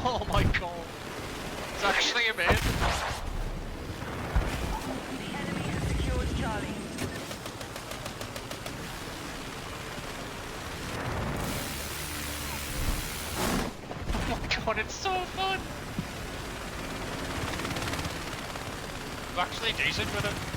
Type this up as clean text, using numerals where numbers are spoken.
Oh my god. It's actually amazing. The enemy has secured Charlie. Oh my god, it's so fun. I'm actually decent with it.